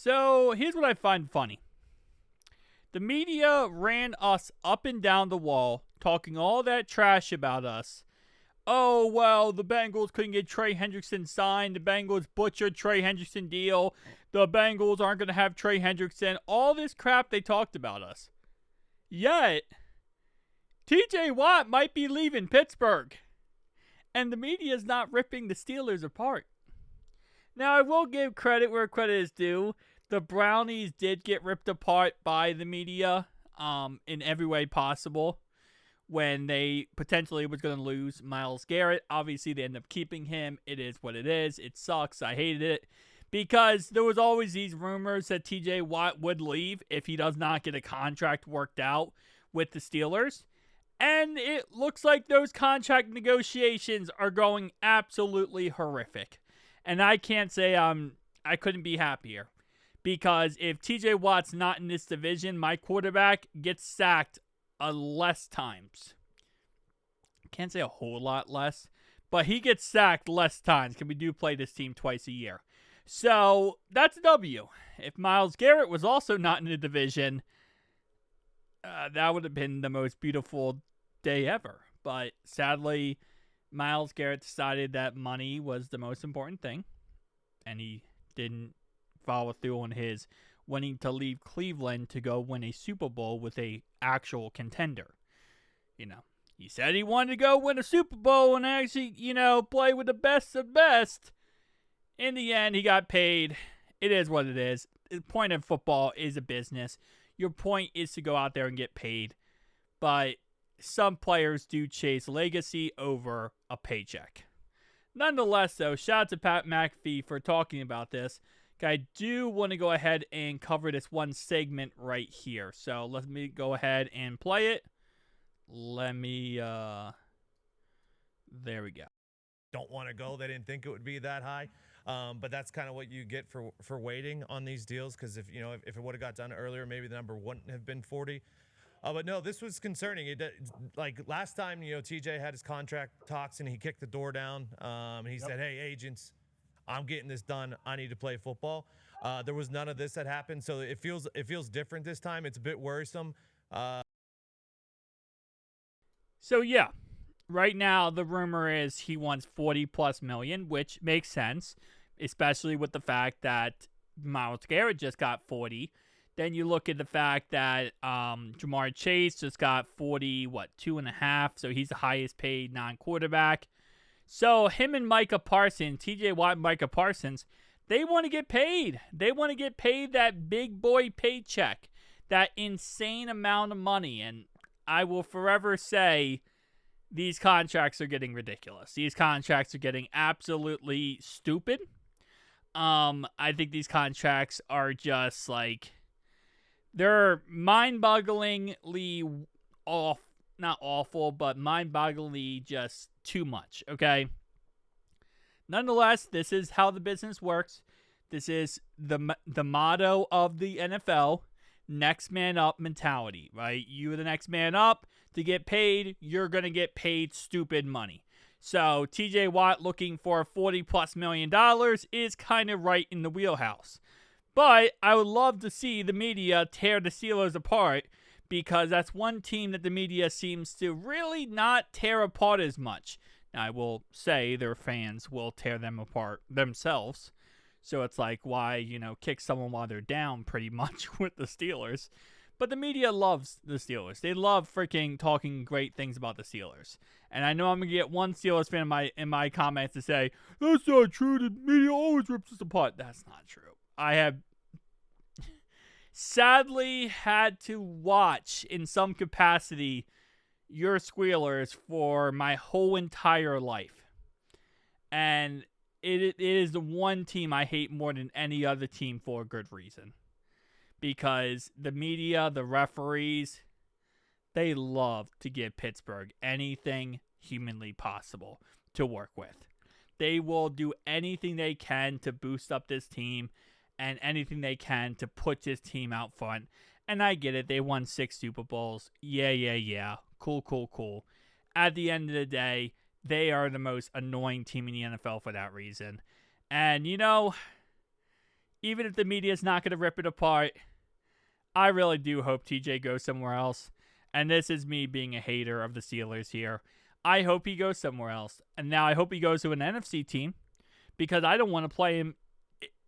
So here's what I find funny. The media ran us up and down the wall, talking all that trash about us. Oh, well, the Bengals couldn't get Trey Hendrickson signed. The Bengals butchered Trey Hendrickson deal. The Bengals aren't going to have Trey Hendrickson. All this crap they talked about us. Yet, TJ Watt might be leaving Pittsburgh. And the media is not ripping the Steelers apart. Now, I will give credit where credit is due. The Brownies did get ripped apart by the media in every way possible when they potentially was going to lose Myles Garrett. Obviously, they ended up keeping him. It is what it is. It sucks. I hated it because there was always these rumors that TJ Watt would leave if he does not get a contract worked out with the Steelers. And it looks like those contract negotiations are going absolutely horrific. And I can't say I couldn't be happier. Because if TJ Watt's not in this division, my quarterback gets sacked less times. I can't say a whole lot less, but he gets sacked less times because we do play this team twice a year. So that's a W. If Myles Garrett was also not in the division, that would have been the most beautiful day ever. But sadly, Myles Garrett decided that money was the most important thing, and he didn't follow through on his wanting to leave Cleveland to go win a Super Bowl with a actual contender. He said he wanted to go win a Super Bowl and actually, play with the best of best. In the end, he got paid. It is what it is. The point of football is a business. Your point is to go out there and get paid. But some players do chase legacy over a paycheck. Nonetheless, though, shout out to Pat McAfee for talking about this. I do want to go ahead and cover this one segment right here. So let me go ahead and play it. There we go. Don't want to go. They didn't think it would be that high. But that's kind of what you get for waiting on these deals. Because if it would have got done earlier, maybe the number wouldn't have been 40. But no, this was concerning. Like last time, TJ had his contract talks and he kicked the door down. He said, "Hey, agents, I'm getting this done. I need to play football." There was none of this that happened, so it feels different this time. It's a bit worrisome. So yeah, right now the rumor is he wants 40 plus million, which makes sense, especially with the fact that Myles Garrett just got 40. Then you look at the fact that Jamar Chase just got 40, 2.5, so he's the highest paid non-quarterback. So him and Micah Parsons, TJ Watt and Micah Parsons, they want to get paid. They want to get paid that big boy paycheck, that insane amount of money. And I will forever say these contracts are getting ridiculous. These contracts are getting absolutely stupid. I think these contracts are just like, they're mind-bogglingly off. Not awful, but mind-bogglingly just too much, okay? Nonetheless, this is how the business works. This is the motto of the NFL, next man up mentality, right? You're the next man up. To get paid, you're going to get paid stupid money. So TJ Watt looking for $40+ million is kind of right in the wheelhouse. But I would love to see the media tear the Steelers apart, because that's one team that the media seems to really not tear apart as much. Now, I will say their fans will tear them apart themselves. So it's like, why, kick someone while they're down pretty much with the Steelers. But the media loves the Steelers. They love freaking talking great things about the Steelers. And I know I'm going to get one Steelers fan in my comments to say, "That's not true. The media always rips us apart." That's not true. I have sadly had to watch in some capacity your Squealers for my whole entire life. And it is the one team I hate more than any other team for a good reason. Because the media, the referees, they love to give Pittsburgh anything humanly possible to work with. They will do anything they can to boost up this team and anything they can to put this team out front. And I get it. They won 6 Super Bowls. Yeah. Cool. At the end of the day, they are the most annoying team in the NFL for that reason. And, even if the media is not going to rip it apart, I really do hope TJ goes somewhere else. And this is me being a hater of the Steelers here. I hope he goes somewhere else. And now I hope he goes to an NFC team because I don't want to play him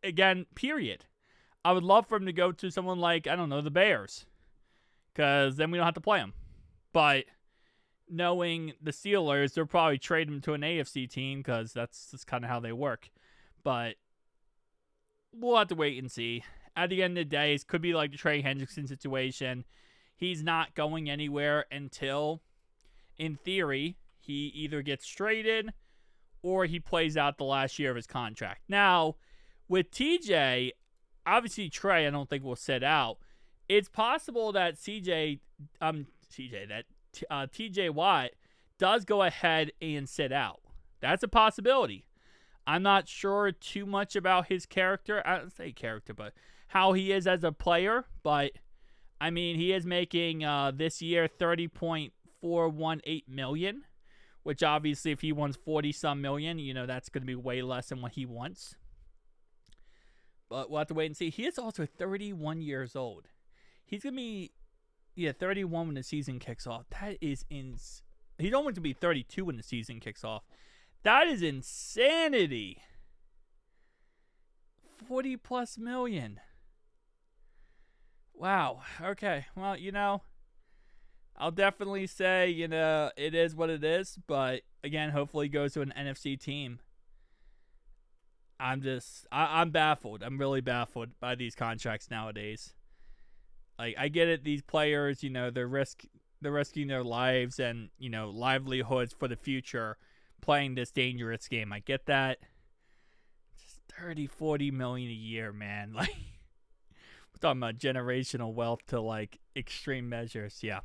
again, period. I would love for him to go to someone like, I don't know, the Bears, because then we don't have to play him. But knowing the Steelers, they'll probably trade him to an AFC team because that's kind of how they work. But we'll have to wait and see. At the end of the day, it could be like the Trey Hendrickson situation. He's not going anywhere until, in theory, he either gets traded or he plays out the last year of his contract. Now, with TJ, obviously Trey, I don't think will sit out. It's possible that TJ Watt does go ahead and sit out. That's a possibility. I'm not sure too much about his character. I don't say character, but how he is as a player. But I mean, he is making this year $30.418 million, which obviously, if he wants 40-some million, that's going to be way less than what he wants. But we'll have to wait and see. He is also 31 years old. He's going to be 31 when the season kicks off. That is he's going to be 32 when the season kicks off. That is insanity. 40+ million. Wow. Okay. Well, I'll definitely say, it is what it is. But again, hopefully he goes to an NFC team. I'm baffled. I'm really baffled by these contracts nowadays. Like, I get it. These players, they're risking their lives and, livelihoods for the future playing this dangerous game. I get that. Just 30-40 million a year, man. Like, we're talking about generational wealth to like extreme measures. Yeah.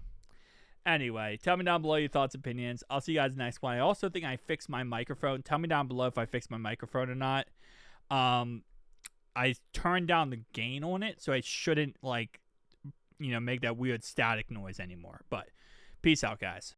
Anyway, tell me down below your thoughts, opinions. I'll see you guys next one. I also think I fixed my microphone. Tell me down below if I fixed my microphone or not. I turned down the gain on it, so I shouldn't make that weird static noise anymore. But peace out, guys.